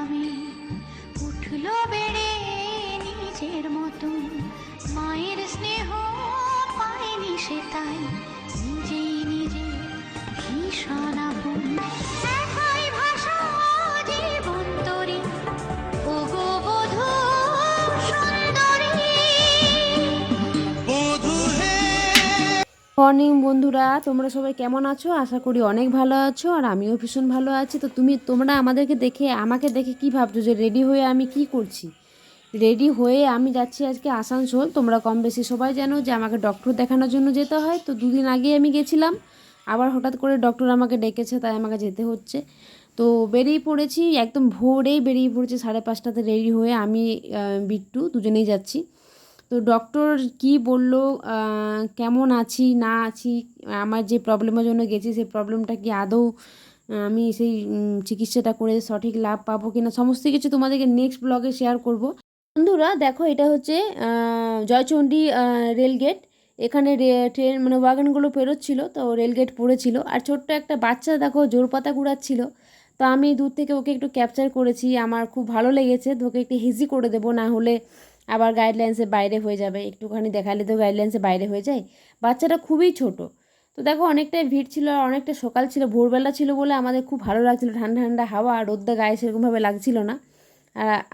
ঘামে উঠলো বেড়ে নিজের মতন, মায়ের স্নেহ পায়নি সে তাই নিজেই নিজে ভীষণ আপন। একাই ভাষা জীবন তরি, ওগো বধূ সুন্দরী। মর্নিং বন্ধুরা, তোমরা সবাই কেমন আছো? আশা করি অনেক ভালো আছো, আর আমিও ভীষণ ভালো আছি। তো তোমরা আমাকে দেখে কি ভাবছো যে রেডি হয়ে আমি কি করছি? রেডি হয়ে আমি যাচ্ছি আজকে আসানসোল। তোমরা কম বেশি সবাই জানো যে আমাকে ডক্টর দেখানোর জন্য যেতে হয়। তো দুদিন আগে আমি গেছিলাম, আবার হঠাৎ করে ডক্টর আমাকে ডেকেছে, তাই আমাকে যেতে হচ্ছে। তো বেরিয়ে পড়েছি, একদম ভোরেই বেরিয়ে পড়েছি, 5:30টাতে রেডি হয়ে আমি বিট্টু দুজনেই যাচ্ছি। তো ডক্টর কি বলল, কেমন আছি না আছি, আমার যে প্রবলেমের জন্য গেছি সেই প্রবলেমটা কি আদৌ আমি সেই চিকিৎসাটা করে সঠিক লাভ পাবো কিনা, সমস্ত কিছু তোমাদেরকে নেক্সট ব্লগে শেয়ার করব। বন্ধুরা দেখো, এটা হচ্ছে জয়চণ্ডী রেলগেট। এখানে ট্রেন মানে ওয়াগনগুলো পেরোচ্ছিল, তো রেলগেট পড়েছিল, আর ছোট্ট একটা বাচ্চা দেখো জোর পাতা কুড়াচ্ছিল। তো আমি দূর থেকে ওকে একটু ক্যাপচার করেছি, আমার খুব ভালো লেগেছে। তো ওকে একটু হেজি করে দেবো, না হলে আবার গাইডলাইন্সের বাইরে হয়ে যাবে। একটুখানি দেখালে তো গাইডলাইন্সের বাইরে হয়ে যায়। বাচ্চাটা খুবই ছোট। তো দেখো অনেকটাই ভিড় ছিল, আর অনেকটা সকাল ছিল, ভোরবেলা ছিল বলে আমাদের খুব ভালো লাগছিল। ঠান্ডা ঠান্ডা হাওয়া, আর রোদটা গায়ে সেরকমভাবে লাগছিল না।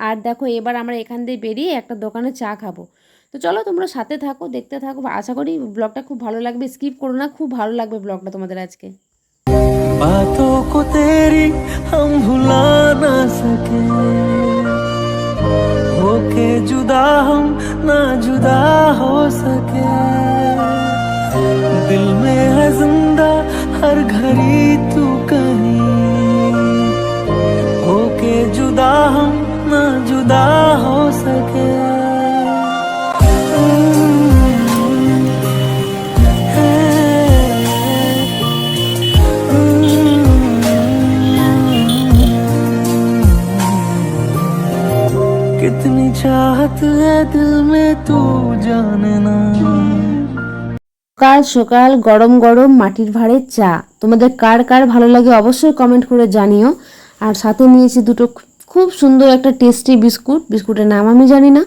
আর দেখো এবার আমরা এখান দিয়ে বেরিয়ে একটা দোকানে চা খাবো। তো চলো তোমরা সাথে থাকো, দেখতে থাকো। আশা করি ব্লগটা খুব ভালো লাগবে, স্কিপ করো না, খুব ভালো লাগবে ব্লগটা তোমাদের আজকে। बातों को तेरी हम भुला ना सके, होके जुदा हम ना जुदा हो सके, दिल में है जिंदा हर घड़ी तू कहीं, होके जुदा हम ना जुदा हो सके। कितनी चाहत है दिल में तू जाने ना। সকাল সকাল গরম গরম মাটির ভাঁড়ের চা, তোমাদের কার কার ভালো লাগে অবশ্যই কমেন্ট করে জানিও। আর সাথে নিয়েছি দুটো খুব সুন্দর একটা টেস্টি বিস্কুট, বিস্কুটের নাম আমি জানি না।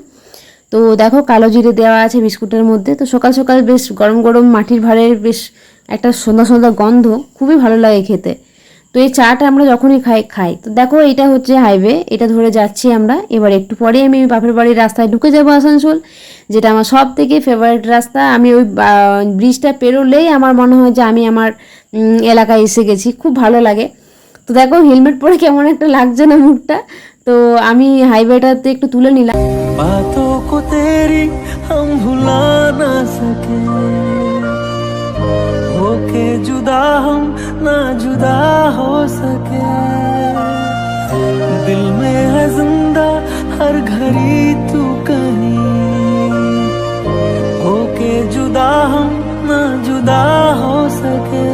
তো দেখো কালো জিরে দেওয়া আছে বিস্কুটের মধ্যে। তো সকাল সকাল বেশ গরম গরম মাটির ভাঁড়ের বেশ একটা সন্ধ্যা সন্ধ্যা গন্ধ, খুবই ভালো লাগে খেতে। তো এই চাটা আমরা যখনই খাই। তো দেখো এটা হচ্ছে হাইওয়ে, এটা ধরে যাচ্ছি আমরা। এবার একটু পরে আমি বাপের বাড়ির রাস্তায় ঢুকে যাবো আসানসোল, যেটা আমার সব থেকে ফেভারিট রাস্তা। আমি ওই ব্রিজটা পেরোলেই আমার মনে হয় যে আমি আমার এলাকায় এসে গেছি, খুব ভালো লাগে। তো দেখো হেলমেট পরে কেমন একটা লাগছে না মুখটা। তো আমি হাইওয়েটাতে একটু তুলে নিলাম। बातों को तेरी हम भुला ना सके, होके जुदा हम ना जुदा हो सके, दिल में है जिंदा हर घड़ी तू कहीं, होके जुदा हम ना जुदा हो सके।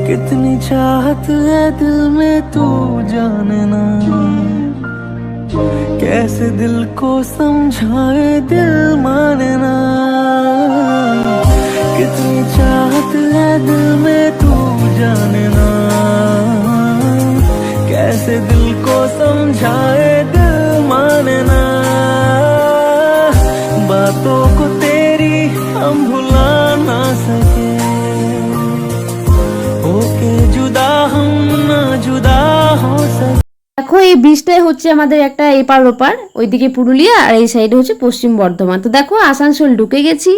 कितनी चाहत है दिल में तू जाने ना, कैसे दिल को समझाए दिल माने ना। कितनी चाहत है दिल में तू जाने ना, कैसे दिल को समझाए दिल माने ना। बातों को तेरी हम भुला ना सके, होके जुदा हम ना जुदा हो सके। দেখো এই ব্রিজটাই হচ্ছে আমাদের একটা এপার ওপার, ওইদিকে পুরুলিয়া আর এই সাইডে হচ্ছে পশ্চিম বর্ধমান। তো দেখো আসানসোল ঢুকে গেছি।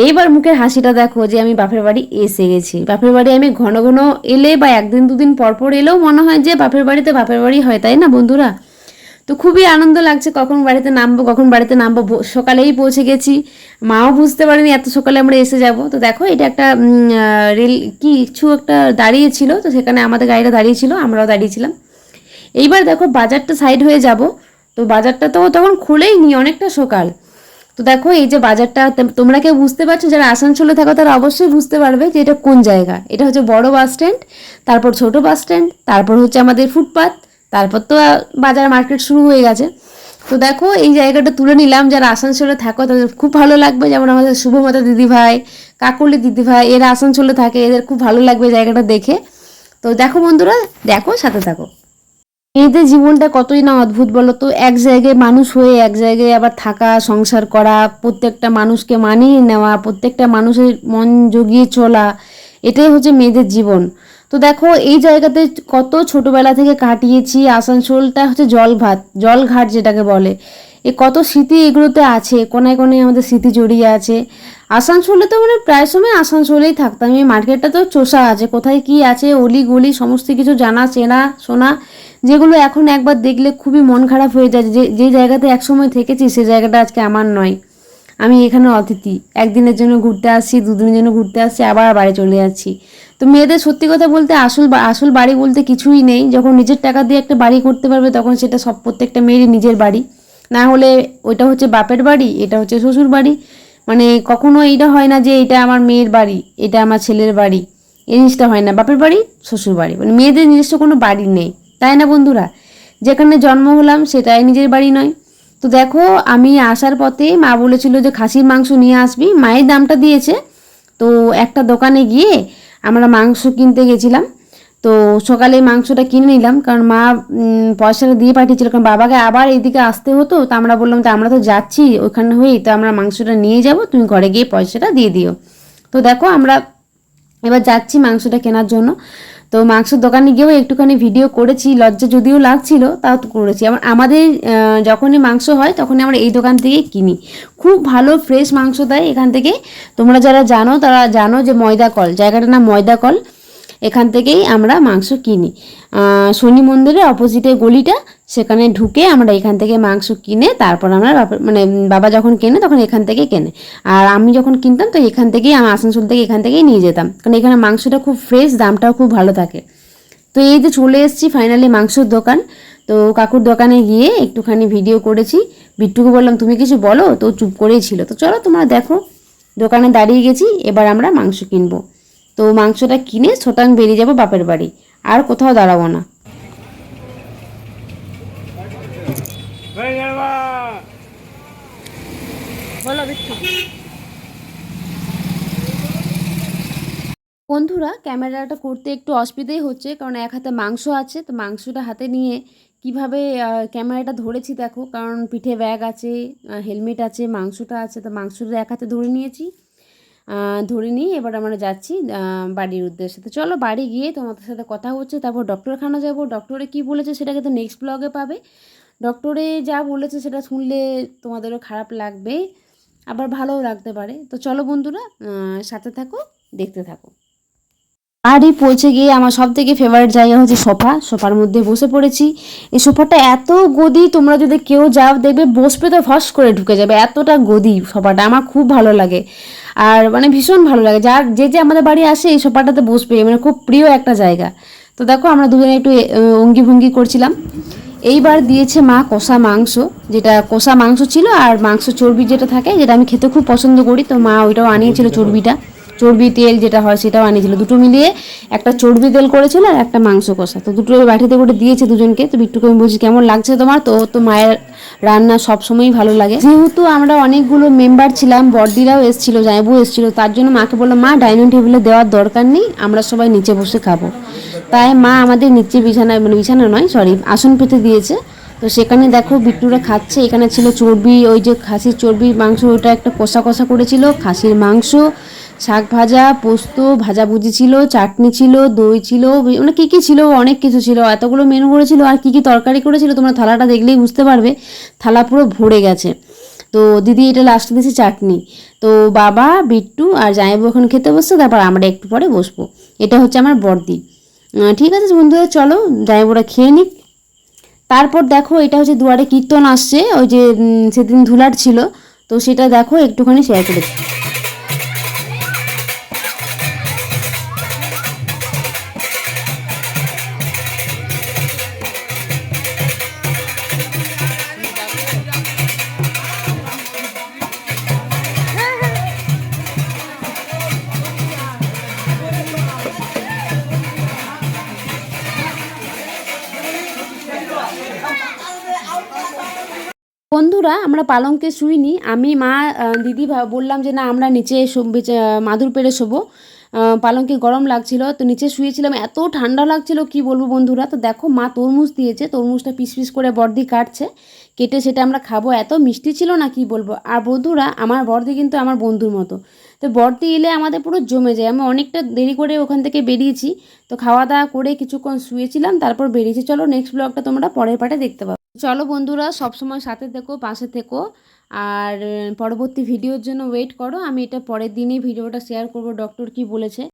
এইবার মুখের হাসিটা দেখো যে আমি বাপের বাড়ি এসে গেছি। বাপের বাড়ি আমি ঘন ঘন এলে বা একদিন দুদিন পর পর এলেও মনে হয় যে বাপের বাড়িতে বাপের বাড়ি হয়, তাই না বন্ধুরা? তো খুবই আনন্দ লাগছে, কখন বাড়িতে নামবো। সকালেই পৌঁছে গেছি, মাও বুঝতে পারেনি এত সকালে আমরা এসে যাব। তো দেখো এটা একটা রেল কিছু একটা দাঁড়িয়েছিল, তো সেখানে আমাদের গাড়িটা দাঁড়িয়েছিল, আমরাও দাঁড়িয়েছিলাম। এইবার দেখো বাজারটা সাইড হয়ে যাব। তো বাজারটা তো তখন খুলেই নি, অনেকটা সকাল। তো দেখো এই যে বাজারটা, তোমরা কেউ বুঝতে পারছো যারা আসানসোলে থাকো তারা অবশ্যই বুঝতে পারবে যে এটা কোন জায়গা। এটা হচ্ছে বড় বাস স্ট্যান্ড, তারপর ছোট বাস স্ট্যান্ড, তারপর হচ্ছে আমাদের ফুটপাত, তারপর তো বাজার মার্কেট শুরু হয়ে গেছে। তো তো দেখো এই জায়গাটা তুলে নিলাম, যারা আসানসোলে থাকো তাদের খুব ভালো লাগবে, যেমন আমাদের শুভমতা দিদিভাই, কাকলি দিদিভাই, এরা আসানসোলে থাকে, এদের খুব ভালো লাগবে জায়গাটা দেখে। তো দেখো বন্ধুরা, দেখো সাথে থাকো। মেয়েদের জীবনটা কতই না অদ্ভুত বলো তো, এক জায়গায় মানুষ হয়ে এক জায়গায় আবার থাকা, সংসার করা, প্রত্যেকটা মানুষকে মানিয়ে নেওয়া, প্রত্যেকটা মানুষের মন জুগিয়ে চলা, এটাই হচ্ছে মেয়েদের জীবন। তো দেখো এই জায়গাতে কত ছোটবেলা থেকে কাটিয়েছি, আসানসোলটা হচ্ছে জলভাত, জলঘাট যেটাকে বলে, এ কত স্মৃতি এগুলোতে আছে, কোনায় কোনায় আমাদের স্মৃতি জড়িয়ে আছে। আসানসোলে তো মানে প্রায় সময় আসানসোলেই থাকতাম, এই মার্কেটটা তো চষা আছে, কোথায় কি আছে অলি গলি সমস্ত কিছু জানা চেনা শোনা, যেগুলো এখন একবার দেখলে খুবই মন খারাপ হয়ে যায়, যে যে জায়গাতে একসময় থেকেছি সে জায়গাটা আজকে আমার নয়, আমি এখানে অতিথি, একদিনের জন্য ঘুরতে আসছি, দুদিনের জন্য ঘুরতে আসছি, আবার বাড়ি চলে যাচ্ছি। তো মেয়েদের সত্যি কথা বলতে আসল বাড়ি বলতে কিছুই নেই, যখন নিজের টাকা দিয়ে একটা বাড়ি করতে পারবে তখন সেটা সব প্রত্যেকটা মেয়েরই নিজের বাড়ি, না হলে ওইটা হচ্ছে বাপের বাড়ি, এটা হচ্ছে শ্বশুর বাড়ি। মানে কখনো এইটা হয় না যে এটা আমার মেয়ের বাড়ি, এটা আমার ছেলের বাড়ি, এই জিনিসটা হয় না, বাপের বাড়ি শ্বশুর বাড়ি, মানে মেয়েদের নিজস্ব কোনো বাড়ি নেই, তাই না বন্ধুরা? যেখানে জন্ম হলাম সেটাই নিজের বাড়ি নয়। তো দেখো আমি আসার পথে মা বলেছিল যে খাসির মাংস নিয়ে আসবি, মায়ের দামটা দিয়েছে। তো একটা দোকানে গিয়ে আমরা মাংস কিনতে গেছিলাম, তো সকালে মাংসটা কিনে নিলাম, কারণ মা পয়সাটা দিয়ে পাঠিয়েছিল, কারণ বাবাকে আবার এইদিকে আসতে হতো, তো আমরা বললাম তো আমরা তো যাচ্ছি ওইখানে হয়েই, তো আমরা মাংসটা নিয়ে যাব, তুমি ঘরে গিয়ে পয়সাটা দিয়ে দিও। তো দেখো আমরা এবার যাচ্ছি মাংসটা কেনার জন্য। তো মাংসের দোকানে গিয়েও একটুখানি ভিডিও করেছি, লজ্জা যদিও লাগছিল তাও তো করেছি। আমাদের যখনই মাংস হয় তখনই আমরা এই দোকান থেকেই কিনি, খুব ভালো ফ্রেশ মাংস দেয় এখান থেকে। তোমরা যারা জানো তারা জানো যে ময়দা কল, জায়গাটার নাম ময়দা কল, এখান থেকেই আমরা মাংস কিনি। শনি মন্দিরের অপোজিটে গলিটা, সেখানে ঢুকে আমরা এখান থেকে মাংস কিনে তারপর আমরা মানে বাবা যখন কেনে তখন এখান থেকে কেনে, আর আমি যখন কিনতাম তো এখান থেকেই, আমি আসানসোল থেকে এখান থেকেই নিয়ে যেতাম, কারণ এখানে মাংসটা খুব ফ্রেশ, দামটাও খুব ভালো থাকে। তো এই যে চলে এসেছি ফাইনালি মাংসর দোকান। তো কাকুর দোকানে গিয়ে একটুখানি ভিডিও করেছি, বিট্টুকে বললাম তুমি কিছু বলো, তো চুপ করেই ছিল। তো চলো তোমরা দেখো, দোকানে দাঁড়িয়ে গেছি, এবার আমরা মাংস কিনবো। তো মাংসটা কিনে সোটাং বেরিয়ে যাবো বাপের বাড়ি, আর কোথাও দাঁড়াবো না। বন্ধুরা ক্যামেরাটা করতে একটু অসুবিধাই হচ্ছে, কারণ এক হাতে মাংস আছে, তো মাংসটা হাতে নিয়ে কিভাবে ক্যামেরাটা ধরেছি দেখো, কারণ পিঠে ব্যাগ আছে, হেলমেট আছে, মাংসটা আছে, তো মাংসটা এক হাতে ধরে নিয়েছি। ধরে নিয়ে এবার আমরা যাচ্ছি বাড়ির উদ্দেশ্যে। তো চলো বাড়ি গিয়ে তোমাদের সাথে কথা হচ্ছে, তারপর ডক্টরখানা যাব। ডক্টরে কি বলেছে সেটাকে তো নেক্সট ব্লগে পাবে। ডক্টরে যা বলেছে সেটা শুনলে তোমাদেরও খারাপ লাগবে, আবার ভালোও লাগতে পারে। তো চলো বন্ধুরা সাথে থাকো, দেখতে থাকো। বাড়ি পৌঁছে গিয়ে আমার সব থেকে ফেভারিট জায়গা হচ্ছে সোফা, সোফার মধ্যে বসে পড়েছি। এই সোফাটা এত গদি, তোমরা যদি কেউ যাও দেখবে বসবে তো ফস করে ঢুকে যাবে, এতটা গদি সোফাটা, আমার খুব ভালো লাগে, আর মানে ভীষণ ভালো লাগে। যে আমাদের বাড়ি আসে এই সোফাটাতে বসবে, মানে খুব প্রিয় একটা জায়গা। তো দেখো আমরা দুজনে একটু অঙ্গি ভঙ্গি করছিলাম। এইবার দিয়েছে মা কষা মাংস, যেটা কষা মাংস ছিল, আর মাংস চর্বি যেটা থাকে, যেটা আমি খেতে খুব পছন্দ করি, তো মা ওইটাও আনিয়েছিল, চর্বি তেল যেটা হয় সেটাও আনিয়েছিল, দুটো মিলিয়ে একটা চর্বি তেল করেছিল আর একটা মাংস কষা। তো দুটো বাটিতে করে দিয়েছে দুজনকে। তো বিট্টুকে আমি বলছি কেমন লাগছে তোমার, তো মায়ের রান্না সবসময়ই ভালো লাগে। যেহেতু আমরা অনেকগুলো মেম্বার ছিলাম, বড়দিরাও এসেছিলো, জামাইবু এসেছিলো, তার জন্য মাকে বললাম মা ডাইনিং টেবিলে দেওয়ার দরকার নেই, আমরা সবাই নিচে বসে খাবো। তাই মা আমাদের নিচে বিছানা, মানে বিছানা নয় সরি, আসন পেতে দিয়েছে। তো সেখানে দেখো বিট্টুরা খাচ্ছে, এখানে ছিল চর্বি, ওই যে খাসির চর্বি মাংস, ওটা একটা কষা কষা করেছিল, খাসির মাংস, শাক ভাজা, পোস্ত, ভাজাভুজি ছিল, চাটনি ছিল, দই ছিল, মানে কী কী ছিল, অনেক কিছু ছিল, এতগুলো মেনু করেছিল। আর কী কী তরকারি করেছিল তোমরা থালাটা দেখলেই বুঝতে পারবে, থালা পুরো ভরে গেছে। তো দিদি এটা লাস্টে দিয়েছে চাটনি। তো বাবা, বিট্টু আর জামাইবাবু এখন খেতে বসছে, তারপর আমরা একটু পরে বসবো। এটা হচ্ছে আমার বড়দি। ঠিক আছে বন্ধুরা, চলো জামাইবাবুরা খেয়ে নিক। তারপর দেখো এটা হচ্ছে দুয়ারে কীর্তন আসছে, ওই যে সেদিন ধুলার ছিল, তো সেটা দেখো একটুখানি শেয়ার করেছি। বন্ধুরা আমরা পালঙ্কে শুইনি, আমি মা দিদি বললাম যে না আমরা নিচে মাদুর পেড়ে শোবো। পালঙ্কে গরম লাগছিল তো নিচে শুয়েছিলাম, এত ঠান্ডা লাগছিল কি বলবো বন্ধুরা। তো দেখো মা তরমুজ দিয়েছে, তরমুজটা পিস পিস করে বর্দি কাটছে, কেটে সেটা আমরা খাবো, এত মিষ্টি ছিল না কি বলবো। আর বন্ধুরা আমার বর্দি কিন্তু আমার বন্ধুর মতো, তো বর্দি এলে আমাদের পুরো জমে যায়। আমি অনেকটা দেরি করে ওখান থেকে বেরিয়েছি, তো খাওয়া দাওয়া করে কিছুক্ষণ শুয়েছিলাম, তারপর বেরিয়েছি। চলো নেক্সট ব্লগটা তোমরা পরের পার্টে দেখতে পাবো। চলো বন্ধুরা সবসময় সাথে থেকো, পাশে থেকো, আর পরবর্তী ভিডিওর জন্য ওয়েট করো। আমি এটা পরের দিনই ভিডিওটা শেয়ার করব ডক্টর কি বলেছে।